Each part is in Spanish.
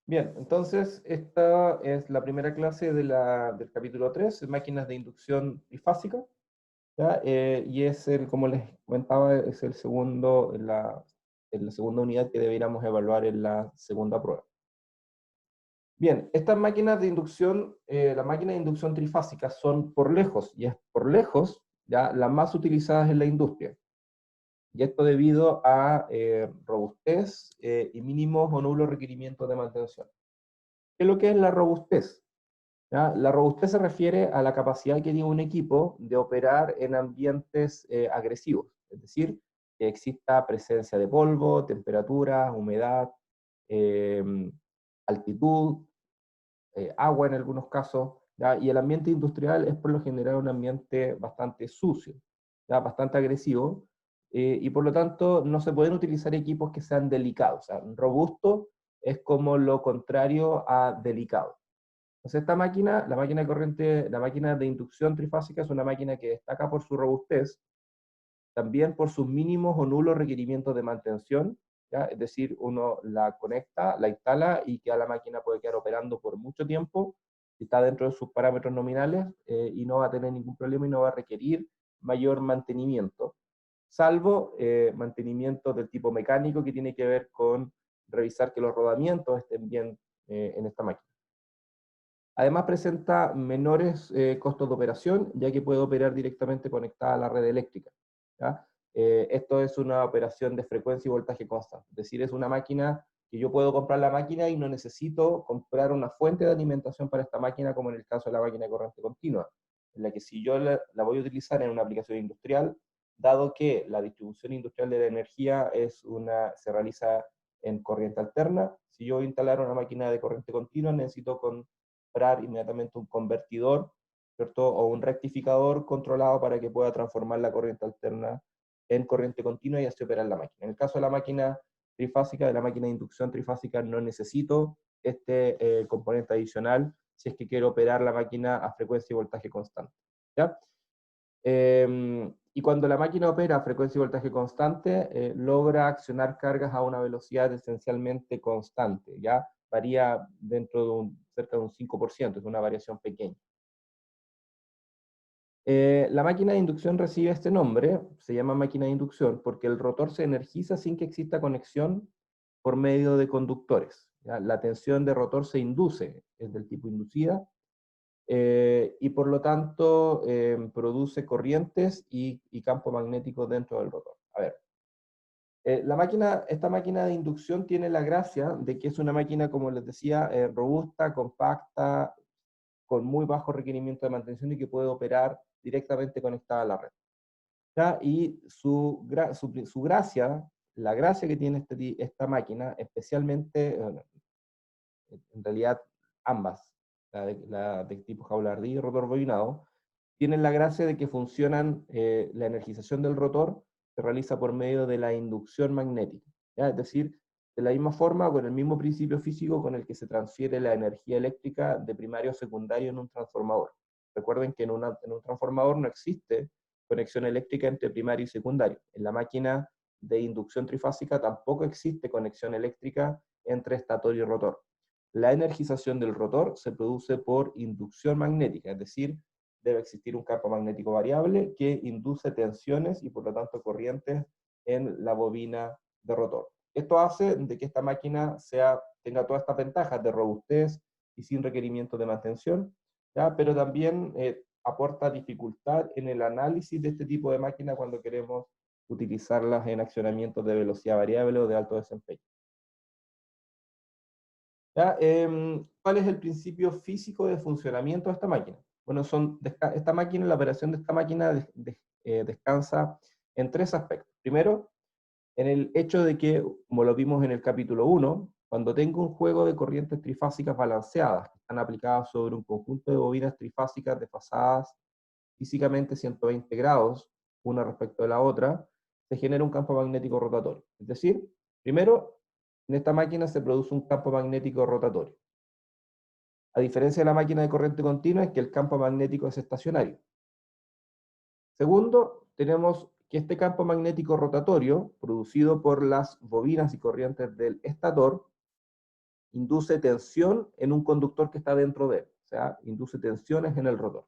Bien, entonces esta es la primera clase del capítulo 3, máquinas de inducción trifásica, ¿ya? Y es como les comentaba, es el segundo, en la segunda unidad que deberíamos evaluar en la segunda prueba. Bien, estas máquinas de inducción, las máquinas de inducción trifásica son por lejos, y es por lejos, ya las más utilizadas en la industria. Y esto debido a robustez y mínimos o nulos requerimientos de mantención. ¿Qué es lo que es la robustez? ¿Ya? La robustez se refiere a la capacidad que tiene un equipo de operar en ambientes agresivos, es decir, que exista presencia de polvo, temperatura, humedad, eh, altitud, agua en algunos casos, ¿ya? Y el ambiente industrial es por lo general un ambiente bastante sucio, ¿ya? Bastante agresivo, y por lo tanto no se pueden utilizar equipos que sean delicados. O sea, robusto es como lo contrario a delicado. Entonces esta máquina, la máquina de corriente, la máquina de inducción trifásica es una máquina que destaca por su robustez, también por sus mínimos o nulos requerimientos de mantención, ¿ya? Es decir, uno la conecta, la instala y que a la máquina puede quedar operando por mucho tiempo, si está dentro de sus parámetros nominales, y no va a tener ningún problema y no va a requerir mayor mantenimiento, salvo mantenimiento del tipo mecánico que tiene que ver con revisar que los rodamientos estén bien en esta máquina. Además presenta menores costos de operación, ya que puede operar directamente conectada a la red eléctrica, ¿ya? Esto es una operación de frecuencia y voltaje constante, es decir, es una máquina que yo puedo comprar la máquina y no necesito comprar una fuente de alimentación para esta máquina, como en el caso de la máquina de corriente continua, en la que si yo la voy a utilizar en una aplicación industrial, dado que la distribución industrial de la energía se realiza en corriente alterna, si yo voy a instalar una máquina de corriente continua, necesito comprar inmediatamente un convertidor, ¿cierto? O un rectificador controlado para que pueda transformar la corriente alterna en corriente continua y así operar la máquina. En el caso de la máquina trifásica, de la máquina de inducción trifásica, no necesito este componente adicional si es que quiero operar la máquina a frecuencia y voltaje constante, ¿ya? Y cuando la máquina opera a frecuencia y voltaje constante, logra accionar cargas a una velocidad esencialmente constante, ¿ya? Varía dentro de cerca de un 5%, es una variación pequeña. La máquina de inducción recibe este nombre, se llama máquina de inducción, porque el rotor se energiza sin que exista conexión por medio de conductores, ¿ya? La tensión de rotor se induce, es del tipo inducida, y por lo tanto produce corrientes y campo magnético dentro del rotor. A ver, esta máquina de inducción tiene la gracia de que es una máquina, como les decía, robusta, compacta, con muy bajo requerimiento de mantención y que puede operar directamente conectada a la red, ¿ya? Y su gracia, la gracia que tiene esta máquina, especialmente, en realidad ambas, la de tipo Jaula-Ardí y rotor bobinado, tienen la gracia de que funcionan, la energización del rotor se realiza por medio de la inducción magnética, ¿ya? Es decir, de la misma forma, con el mismo principio físico con el que se transfiere la energía eléctrica de primario a secundario en un transformador. Recuerden que en un transformador no existe conexión eléctrica entre primario y secundario. En la máquina de inducción trifásica tampoco existe conexión eléctrica entre estator y rotor. La energización del rotor se produce por inducción magnética, es decir, debe existir un campo magnético variable que induce tensiones y por lo tanto corrientes en la bobina de rotor. Esto hace de que esta máquina tenga todas estas ventajas de robustez y sin requerimiento de mantención, ¿ya? Pero también aporta dificultad en el análisis de este tipo de máquina cuando queremos utilizarlas en accionamientos de velocidad variable o de alto desempeño. ¿Ya? ¿Cuál es el principio físico de funcionamiento de esta máquina? Bueno, esta máquina, la operación de esta máquina descansa en tres aspectos. Primero, en el hecho de que, como lo vimos en el capítulo 1, cuando tengo un juego de corrientes trifásicas balanceadas, que están aplicadas sobre un conjunto de bobinas trifásicas desfasadas físicamente 120 grados, una respecto de la otra, se genera un campo magnético rotatorio. Es decir, primero, en esta máquina se produce un campo magnético rotatorio. A diferencia de la máquina de corriente continua, es que el campo magnético es estacionario. Segundo, tenemos que este campo magnético rotatorio, producido por las bobinas y corrientes del estator, induce tensión en un conductor que está dentro de él, o sea, induce tensiones en el rotor.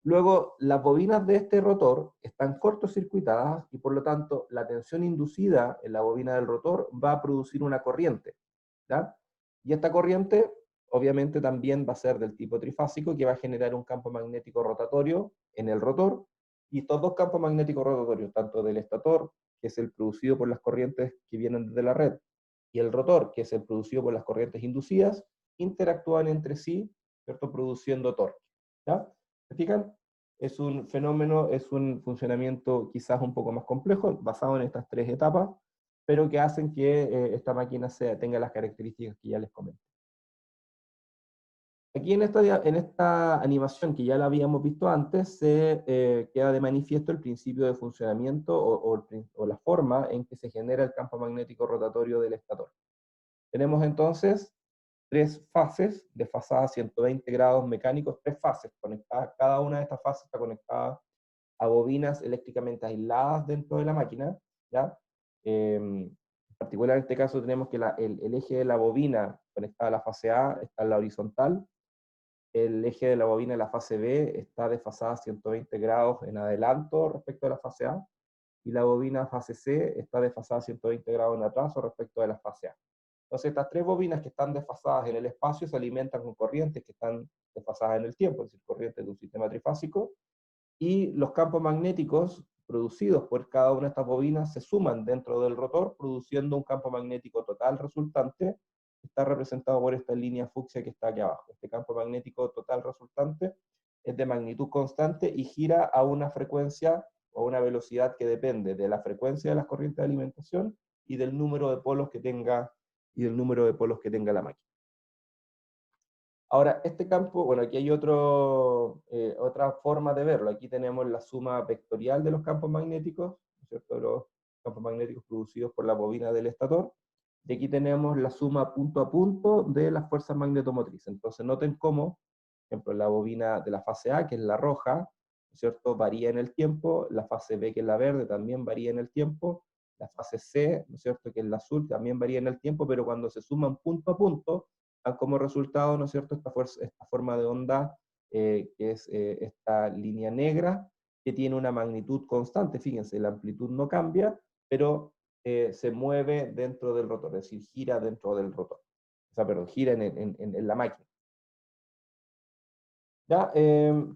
Luego, las bobinas de este rotor están cortocircuitadas y por lo tanto la tensión inducida en la bobina del rotor va a producir una corriente, ¿ya? Y esta corriente obviamente también va a ser del tipo trifásico, que va a generar un campo magnético rotatorio en el rotor, y estos dos campos magnéticos rotatorios, tanto del estator, que es el producido por las corrientes que vienen desde la red, y el rotor, que es el producido por las corrientes inducidas, interactúan entre sí, ¿cierto? Produciendo torque, ¿ya? ¿Se fijan? Es un fenómeno, es un funcionamiento quizás un poco más complejo, basado en estas tres etapas, pero que hacen que esta máquina tenga las características que ya les comenté. Aquí en esta animación que ya la habíamos visto antes, se queda de manifiesto el principio de funcionamiento o la forma en que se genera el campo magnético rotatorio del estator. Tenemos entonces tres fases desfasadas 120 grados mecánicos, tres fases conectadas, cada una de estas fases está conectada a bobinas eléctricamente aisladas dentro de la máquina, ¿ya? En particular en este caso tenemos que el eje de la bobina conectada a la fase A está en la horizontal, el eje de la bobina en la fase B está desfasada 120 grados en adelanto respecto a la fase A, y la bobina fase C está desfasada 120 grados en atraso respecto de la fase A. Entonces estas tres bobinas que están desfasadas en el espacio se alimentan con corrientes que están desfasadas en el tiempo, es decir, corrientes de un sistema trifásico, y los campos magnéticos producidos por cada una de estas bobinas se suman dentro del rotor, produciendo un campo magnético total resultante, que está representado por esta línea fucsia que está aquí abajo. Este campo magnético total resultante es de magnitud constante y gira a una frecuencia o una velocidad que depende de la frecuencia de las corrientes de alimentación y del número de polos que tenga, la máquina. Ahora, este campo, bueno, aquí hay otra forma de verlo. Aquí tenemos la suma vectorial de los campos magnéticos, ¿no es cierto? Los campos magnéticos producidos por la bobina del estator. Y aquí tenemos la suma punto a punto de las fuerzas magnetomotrices. Entonces, noten cómo, por ejemplo, la bobina de la fase A, que es la roja, ¿no es cierto?, varía en el tiempo. La fase B, que es la verde, también varía en el tiempo. La fase C, ¿no es cierto?, que es la azul, también varía en el tiempo, pero cuando se suman punto a punto, dan como resultado, ¿no es cierto?, esta forma de onda, que es esta línea negra, que tiene una magnitud constante. Fíjense, la amplitud no cambia, pero se mueve dentro del rotor, es decir, gira dentro del rotor. O sea, perdón, gira en la máquina. Ya,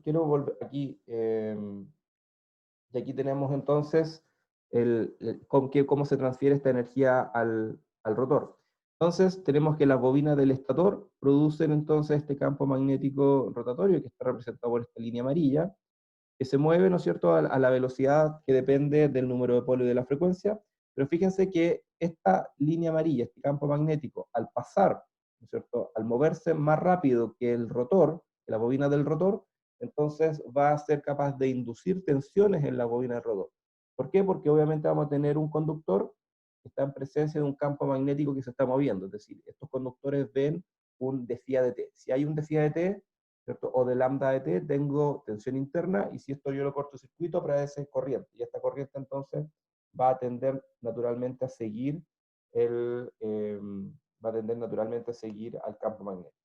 quiero volver aquí, y aquí tenemos entonces cómo se transfiere esta energía al rotor. Entonces, tenemos que las bobinas del estator producen entonces este campo magnético rotatorio, que está representado por esta línea amarilla, que se mueve, ¿no es cierto?, a la velocidad que depende del número de polos y de la frecuencia, pero fíjense que esta línea amarilla, este campo magnético, al pasar, ¿no es cierto?, al moverse más rápido que el rotor, que la bobina del rotor, entonces va a ser capaz de inducir tensiones en la bobina del rotor. ¿Por qué? Porque obviamente vamos a tener un conductor que está en presencia de un campo magnético que se está moviendo, es decir, estos conductores ven un de phi de t. Si hay un de phi de t, ¿cierto?, o de lambda de t, tengo tensión interna, y si esto yo lo cortocircuito, aparece corriente, y esta corriente entonces va a tender naturalmente a seguir al campo magnético.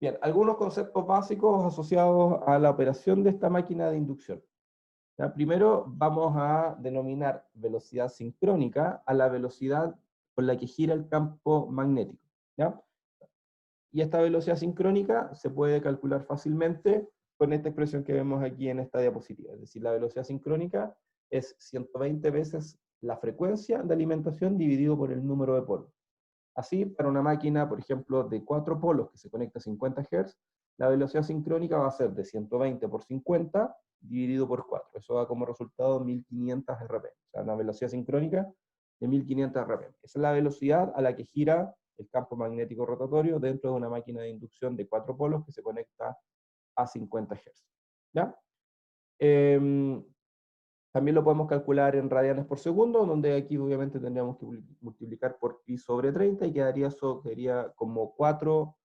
Bien, algunos conceptos básicos asociados a la operación de esta máquina de inducción. ¿Ya? Primero vamos a denominar velocidad sincrónica a la velocidad con la que gira el campo magnético, ¿ya? Y esta velocidad sincrónica se puede calcular fácilmente con esta expresión que vemos aquí en esta diapositiva. Es decir, la velocidad sincrónica es 120 veces la frecuencia de alimentación dividido por el número de polos. Así, para una máquina, por ejemplo, de 4 polos que se conecta a 50 Hz, la velocidad sincrónica va a ser de 120 por 50 dividido por 4. Eso da como resultado 1500 RPM. O sea, una velocidad sincrónica de 1500 RPM. Esa es la velocidad a la que gira el campo magnético rotatorio dentro de una máquina de inducción de 4 polos que se conecta a 50 Hz. ¿Ya? También lo podemos calcular en radianes por segundo, donde aquí obviamente tendríamos que multiplicar por pi sobre 30 y quedaría como 4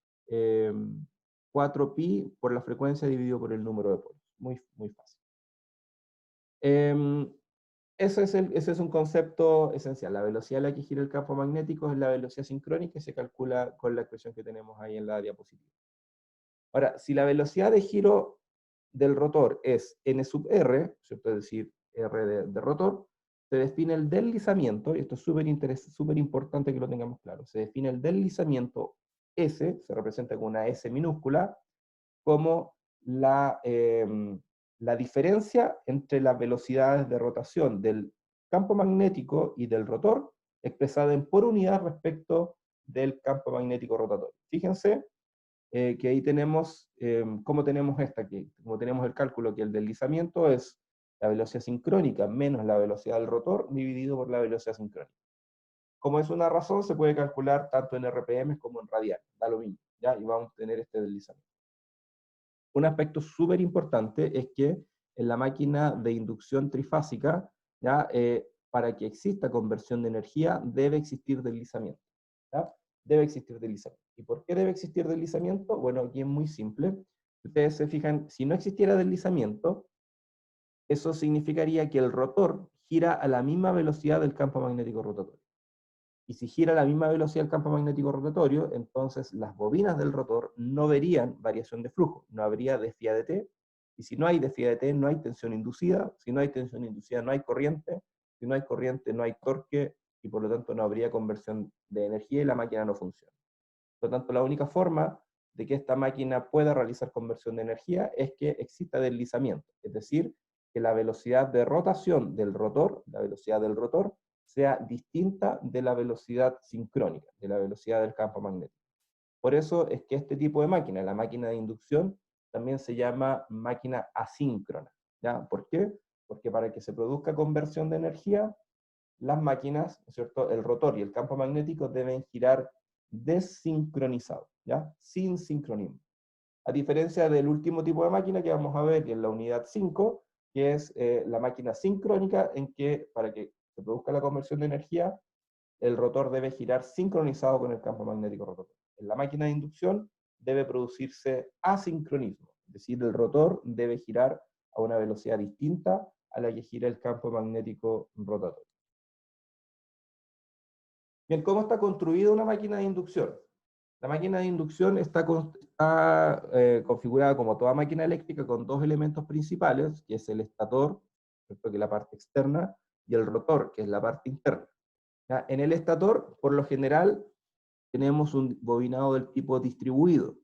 pi por la frecuencia dividido por el número de polos. Muy, muy fácil. ese es un concepto esencial. La velocidad a la que gira el campo magnético es la velocidad sincrónica y se calcula con la expresión que tenemos ahí en la diapositiva. Ahora, si la velocidad de giro del rotor es n sub r, ¿cierto? Es decir, r de rotor, se define el deslizamiento, y esto es súper importante que lo tengamos claro, se define el deslizamiento S, se representa con una S minúscula, como la diferencia entre las velocidades de rotación del campo magnético y del rotor, expresada en por unidad respecto del campo magnético rotatorio. Fíjense que ahí tenemos, ¿cómo tenemos esta? Como tenemos el cálculo que el deslizamiento es la velocidad sincrónica menos la velocidad del rotor dividido por la velocidad sincrónica. Como es una razón, se puede calcular tanto en RPM como en radial, da lo mismo, ¿ya? Y vamos a tener este deslizamiento. Un aspecto súper importante es que en la máquina de inducción trifásica, ¿ya? Para que exista conversión de energía, debe existir deslizamiento, ¿ya? Debe existir deslizamiento. ¿Y por qué debe existir deslizamiento? Bueno, aquí es muy simple. Si ustedes se fijan, si no existiera deslizamiento, eso significaría que el rotor gira a la misma velocidad del campo magnético rotatorio. Y si gira a la misma velocidad el campo magnético rotatorio, entonces las bobinas del rotor no verían variación de flujo, no habría desvía de T, y si no hay desvía de T, no hay tensión inducida, si no hay tensión inducida, no hay corriente, si no hay corriente, no hay torque, y por lo tanto no habría conversión de energía y la máquina no funciona. Por lo tanto, la única forma de que esta máquina pueda realizar conversión de energía es que exista deslizamiento, es decir, que la velocidad de rotación del rotor, la velocidad del rotor, sea distinta de la velocidad sincrónica, de la velocidad del campo magnético. Por eso es que este tipo de máquina, la máquina de inducción, también se llama máquina asíncrona. ¿Ya? ¿Por qué? Porque para que se produzca conversión de energía, las máquinas, ¿cierto? El rotor y el campo magnético deben girar desincronizados, ¿ya? Sin sincronismo. A diferencia del último tipo de máquina que vamos a ver, que es la unidad 5, que es la máquina sincrónica, en que para que se produzca la conversión de energía, el rotor debe girar sincronizado con el campo magnético rotatorio. En la máquina de inducción debe producirse asincronismo, es decir, el rotor debe girar a una velocidad distinta a la que gira el campo magnético rotatorio. Bien, ¿cómo está construida una máquina de inducción? La máquina de inducción está configurada como toda máquina eléctrica con dos elementos principales, que es el estator, ¿cierto? Que es la parte externa, y el rotor, que es la parte interna. ¿Ya? En el estator, por lo general, tenemos un bobinado del tipo distribuido,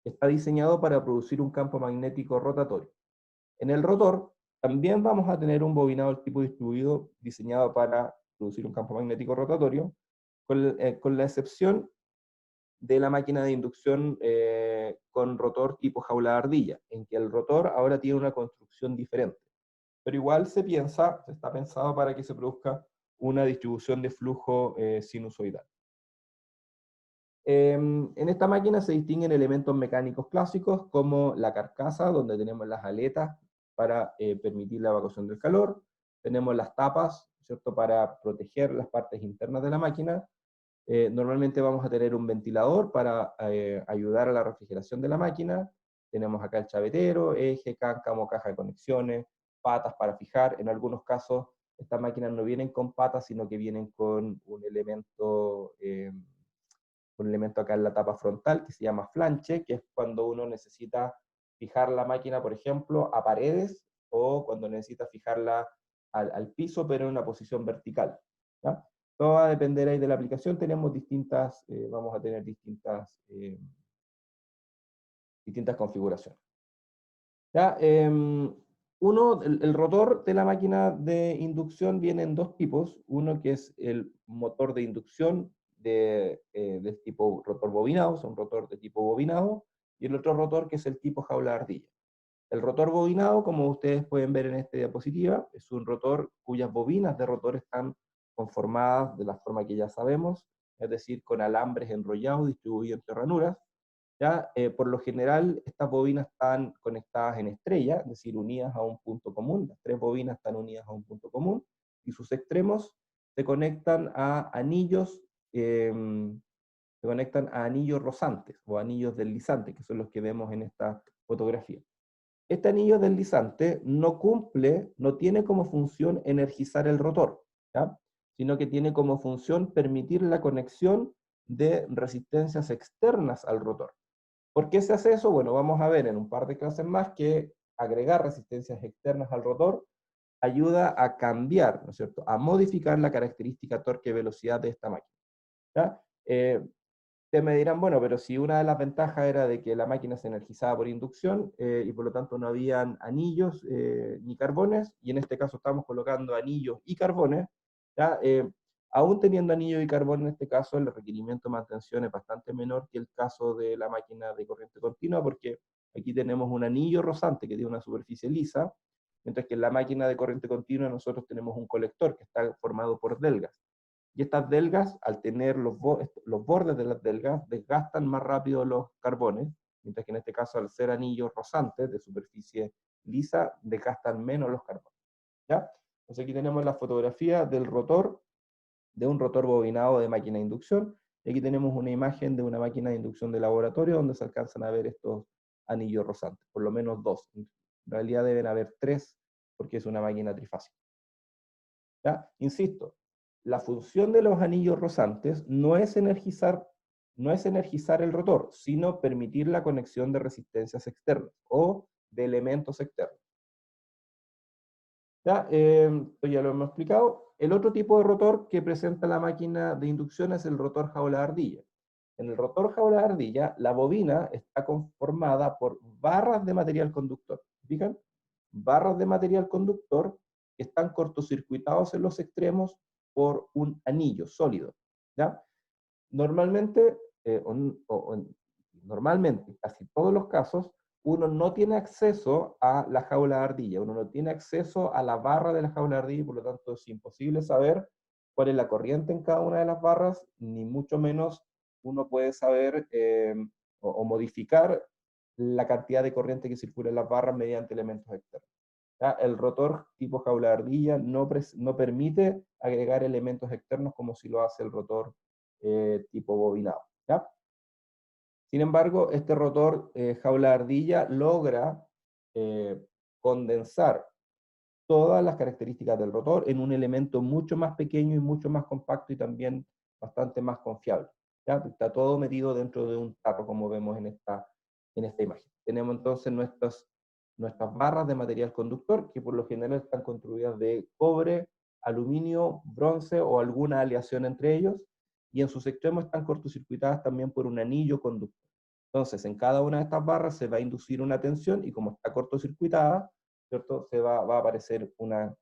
que está diseñado para producir un campo magnético rotatorio. En el rotor, también vamos a tener un bobinado del tipo distribuido diseñado para producir un campo magnético rotatorio, con la excepción de la máquina de inducción con rotor tipo jaula de ardilla, en que el rotor ahora tiene una construcción diferente. Pero igual está pensado para que se produzca una distribución de flujo sinusoidal. En esta máquina se distinguen elementos mecánicos clásicos como la carcasa, donde tenemos las aletas para permitir la evacuación del calor, tenemos las tapas, ¿cierto?, para proteger las partes internas de la máquina. Normalmente vamos a tener un ventilador para ayudar a la refrigeración de la máquina. Tenemos acá el chavetero, eje, cáncamo, caja de conexiones, patas para fijar. En algunos casos, estas máquinas no vienen con patas, sino que vienen con un elemento acá en la tapa frontal que se llama flanche, que es cuando uno necesita fijar la máquina, por ejemplo, a paredes o cuando necesita fijarla al piso, pero en una posición vertical. ¿Ya? Todo va a depender ahí de la aplicación. Tenemos vamos a tener distintas configuraciones. ¿Ya? El rotor de la máquina de inducción viene en dos tipos. Uno que es el motor de inducción del tipo rotor bobinado, es un rotor de tipo bobinado, y el otro rotor que es el tipo jaula de ardilla. El rotor bobinado, como ustedes pueden ver en esta diapositiva, es un rotor cuyas bobinas de rotor están conformadas de la forma que ya sabemos, es decir, con alambres enrollados distribuidos entre ranuras. ¿Ya? Por lo general, estas bobinas están conectadas en estrella, es decir, unidas a un punto común. Las tres bobinas están unidas a un punto común y sus extremos se conectan a anillos, rosantes o anillos deslizantes, que son los que vemos en esta fotografía. Este anillo deslizante no cumple, no tiene como función energizar el rotor, ¿ya? Sino que tiene como función permitir la conexión de resistencias externas al rotor. ¿Por qué se hace eso? Bueno, vamos a ver en un par de clases más que agregar resistencias externas al rotor ayuda a cambiar, ¿no es cierto?, a modificar la característica torque-velocidad de esta máquina, ¿ya? Ustedes me dirán, bueno, pero si una de las ventajas era de que la máquina se energizaba por inducción y por lo tanto no habían anillos ni carbones, y en este caso estamos colocando anillos y carbones, ¿ya? Aún teniendo anillos y carbón en este caso, el requerimiento de mantención es bastante menor que el caso de la máquina de corriente continua, porque aquí tenemos un anillo rozante que tiene una superficie lisa, mientras que en la máquina de corriente continua nosotros tenemos un colector que está formado por delgas. Y estas delgas, al tener los bordes de las delgas, desgastan más rápido los carbones, mientras que en este caso, al ser anillos rozantes de superficie lisa, desgastan menos los carbones, ¿ya? Entonces aquí tenemos la fotografía del rotor, de un rotor bobinado de máquina de inducción, y aquí tenemos una imagen de una máquina de inducción de laboratorio donde se alcanzan a ver estos anillos rozantes, por lo menos dos. En realidad deben haber tres, porque es una máquina trifásica. ¿Ya? Insisto, la función de los anillos rozantes no es energizar el rotor, sino permitir la conexión de resistencias externas o de elementos externos. ¿Ya? Esto ya lo hemos explicado. El otro tipo de rotor que presenta la máquina de inducción es el rotor jaula de ardilla. En el rotor jaula de ardilla, la bobina está conformada por barras de material conductor. ¿Fijan? Barras de material conductor que están cortocircuitados en los extremos por un anillo sólido. ¿Ya? Normalmente, normalmente, en casi todos los casos, uno no tiene acceso a la jaula de ardilla, uno no tiene acceso a la barra de la jaula de ardilla y por lo tanto es imposible saber cuál es la corriente en cada una de las barras, ni mucho menos uno puede saber o modificar la cantidad de corriente que circula en las barras mediante elementos externos. ¿Ya? El rotor tipo jaula de ardilla no permite agregar elementos externos como si lo hace el rotor tipo bobinado. ¿Ya? Sin embargo, este rotor jaula de ardilla logra eh, condensar todas las características del rotor en un elemento mucho más pequeño y mucho más compacto y también bastante más confiable. ¿Ya? Está todo metido dentro de un tarro, como vemos en esta imagen. Tenemos entonces nuestras barras de material conductor, que por lo general están construidas de cobre, aluminio, bronce o alguna aleación entre ellos, y en sus extremos están cortocircuitadas también por un anillo conductor. Entonces, en cada una de estas barras se va a inducir una tensión y como está cortocircuitada, ¿cierto? Va a aparecer una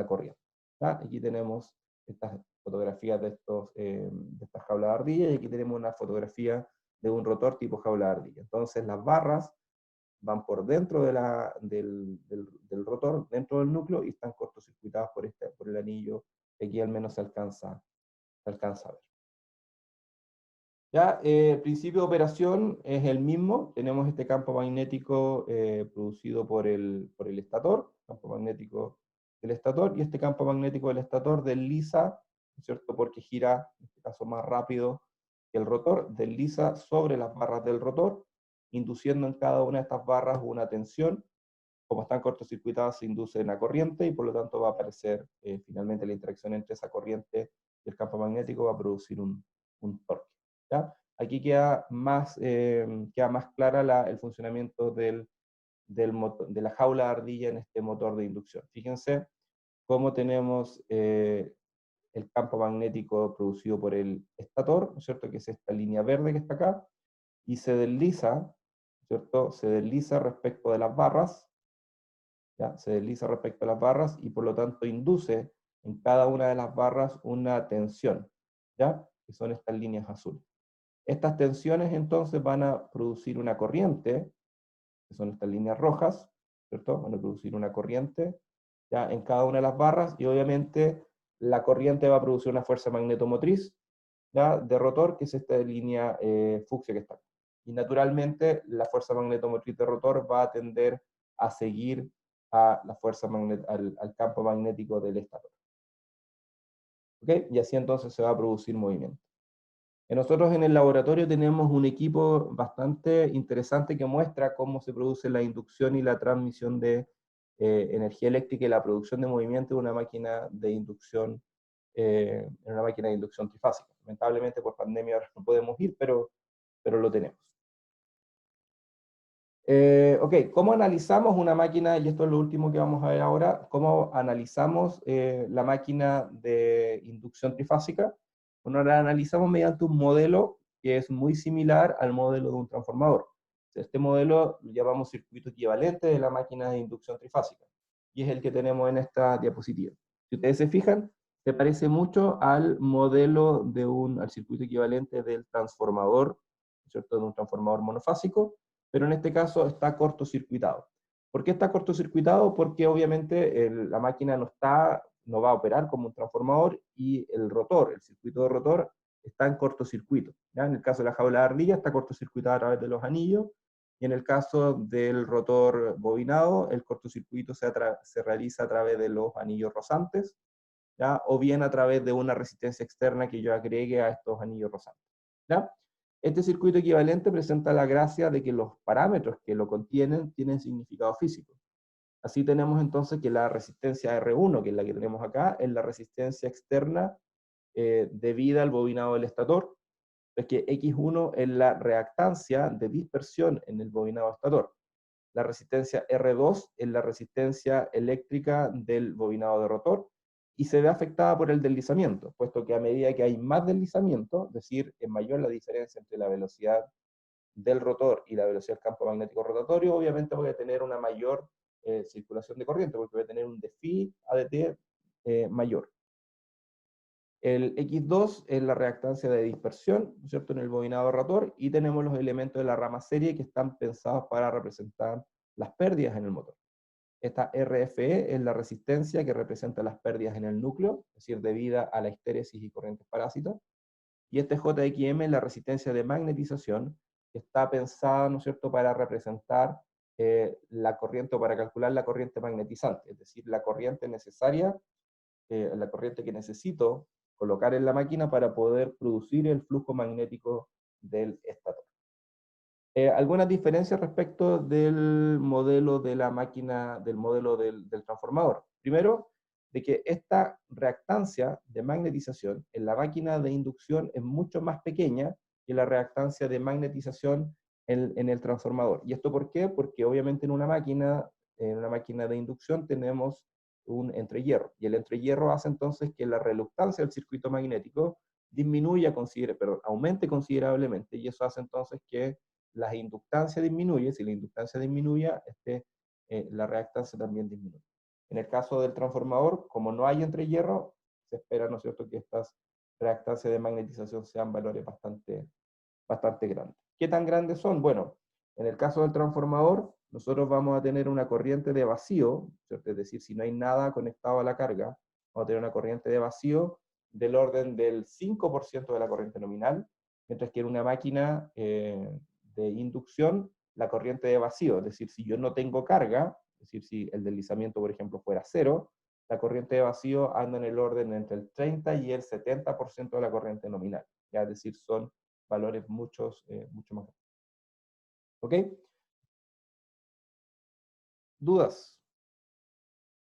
corriente. ¿Ya? Aquí tenemos estas fotografías de estas jaulas de ardilla y aquí tenemos una fotografía de un rotor tipo jaula de ardilla. Entonces, las barras van por dentro del rotor, dentro del núcleo, y están cortocircuitadas por el anillo, que aquí al menos se alcanza a ver. Ya, el principio de operación es el mismo. Tenemos este campo magnético producido por el estator, campo magnético del estator, y este campo magnético del estator desliza, ¿no es cierto? Porque gira, en este caso más rápido que el rotor, desliza sobre las barras del rotor, induciendo en cada una de estas barras una tensión. Como están cortocircuitadas, se induce una corriente y por lo tanto va a aparecer finalmente la interacción entre esa corriente y el campo magnético, va a producir un torque. ¿Ya? Aquí queda más clara el funcionamiento de la jaula de ardilla en este motor de inducción. Fíjense cómo tenemos el campo magnético producido por el estator, ¿no es cierto? Que es esta línea verde que está acá, y se desliza, ¿cierto? Se desliza respecto de las barras, ¿ya? Se desliza respecto a las barras y por lo tanto induce en cada una de las barras una tensión, ¿ya? Que son estas líneas azules. Estas tensiones entonces van a producir una corriente, que son estas líneas rojas, ¿cierto? Van a producir una corriente ya en cada una de las barras y obviamente la corriente va a producir una fuerza magnetomotriz ya de rotor, que es esta línea fucsia que está acá. Y naturalmente la fuerza magnetomotriz de rotor va a tender a seguir a la fuerza al campo magnético del estator. ¿Okay? Y así entonces se va a producir movimiento. Nosotros en el laboratorio tenemos un equipo bastante interesante que muestra cómo se produce la inducción y la transmisión de energía eléctrica y la producción de movimiento en una máquina de inducción, trifásica. Lamentablemente por pandemia ahora no podemos ir, pero lo tenemos. Ok, ¿cómo analizamos una máquina? Y esto es lo último que vamos a ver ahora. ¿Cómo analizamos la máquina de inducción trifásica? Bueno, la analizamos mediante un modelo que es muy similar al modelo de un transformador. Este modelo lo llamamos circuito equivalente de la máquina de inducción trifásica, y es el que tenemos en esta diapositiva. Si ustedes se fijan, se parece mucho al modelo al circuito equivalente del transformador, ¿cierto? De un transformador monofásico, pero en este caso está cortocircuitado. ¿Por qué está cortocircuitado? Porque obviamente la máquina no va a operar como un transformador, y el rotor, el circuito de rotor, está en cortocircuito. ¿Ya? En el caso de la jaula de ardilla está cortocircuitada a través de los anillos, y en el caso del rotor bobinado, el cortocircuito se realiza a través de los anillos rozantes, ¿ya? O bien a través de una resistencia externa que yo agregue a estos anillos rozantes. ¿Ya? Este circuito equivalente presenta la gracia de que los parámetros que lo contienen tienen significado físico. Así tenemos entonces que la resistencia R1, que es la que tenemos acá, es la resistencia externa debida al bobinado del estator, es que X1 es la reactancia de dispersión en el bobinado estator. La resistencia R2 es la resistencia eléctrica del bobinado de rotor, y se ve afectada por el deslizamiento, puesto que a medida que hay más deslizamiento, es decir, es mayor la diferencia entre la velocidad del rotor y la velocidad del campo magnético rotatorio, obviamente voy a tener una mayor circulación de corriente, porque voy a tener un dφ AdT mayor. El X2 es la reactancia de dispersión, ¿cierto?, en el bobinado rotor, y tenemos los elementos de la rama serie que están pensados para representar las pérdidas en el motor. Esta RFE es la resistencia que representa las pérdidas en el núcleo, es decir, debida a la histéresis y corrientes parásitas. Y este JXM es la resistencia de magnetización, que está pensada, ¿no es cierto?, para representar la corriente, o para calcular la corriente magnetizante, es decir, la corriente necesaria, la corriente que necesito colocar en la máquina para poder producir el flujo magnético del estator. Algunas diferencias respecto del modelo de la máquina, del modelo del transformador. Primero, de que esta reactancia de magnetización en la máquina de inducción es mucho más pequeña que la reactancia de magnetización en el transformador. ¿Y esto por qué? Porque obviamente en una máquina de inducción tenemos un entrehierro, y el entrehierro hace entonces que la reluctancia del circuito magnético aumente considerablemente, y eso hace entonces que la inductancia disminuye. Si la inductancia disminuye, la reactancia también disminuye. En el caso del transformador, como no hay entrehierro, se espera, ¿no es cierto?, que estas reactancias de magnetización sean valores bastante grandes. ¿Qué tan grandes son? Bueno, en el caso del transformador, nosotros vamos a tener una corriente de vacío, ¿cierto? Es decir, si no hay nada conectado a la carga, vamos a tener una corriente de vacío del orden del 5% de la corriente nominal, mientras que en una máquina de inducción, la corriente de vacío, es decir, si yo no tengo carga, es decir, si el deslizamiento, por ejemplo, fuera cero, la corriente de vacío anda en el orden entre el 30 y el 70% de la corriente nominal, ¿ya? Es decir, son valores mucho más grandes. ¿Ok? ¿Dudas?